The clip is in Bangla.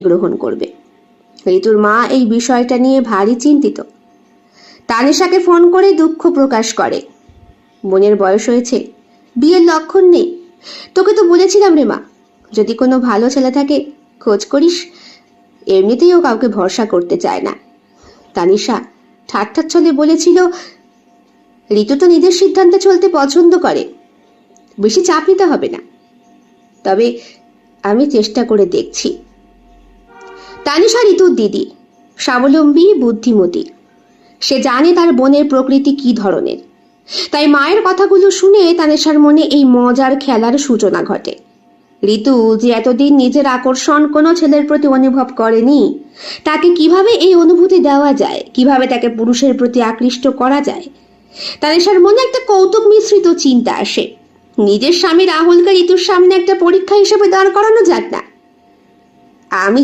গ্রহণ করবে। ঋতুর মা এই বিষয়টা নিয়ে ভারী চিন্তিত। তানিশাকে ফোন করে দুঃখ প্রকাশ করে। বোনের বয়স হয়েছে, বিয়ের লক্ষণ নেই। তোকে তো বলেছিলাম রে মা, যদি কোনো ভালো ছেলে থাকে খোঁজ করিস। এমনিতেই ও কাউকে ভরসা করতে চায় না। তানিশা ঠাট্টার ছলে বলেছিল, ঋতু তো নিজের সিদ্ধান্তে চলতে পছন্দ করে, বেশি চাপ নিতে হবে না। তবে আমি চেষ্টা করে দেখছি। তানিশা ঋতুর দিদি, স্বাবলম্বী, বুদ্ধিমতী। সে জানে তার বোনের প্রকৃতি কি ধরনের। তাই মায়ের কথাগুলো শুনে তানিশার মনে এই মজার খেলার সূচনা ঘটে। ঋতু যে এতদিন নিজের আকর্ষণ কোনো ছেলের প্রতি অনুভব করেনি, তাকে কিভাবে এই অনুভূতি দেওয়া যায়, কিভাবে তাকে পুরুষের প্রতি আকৃষ্ট করা যায়। তানিশার মনে একটা কৌতুক মিশ্রিত চিন্তা আসে। নিজের স্বামী রাহুলকে ঋতুর সামনে একটা পরীক্ষা হিসেবে দাঁড় করানো যাক না। আমি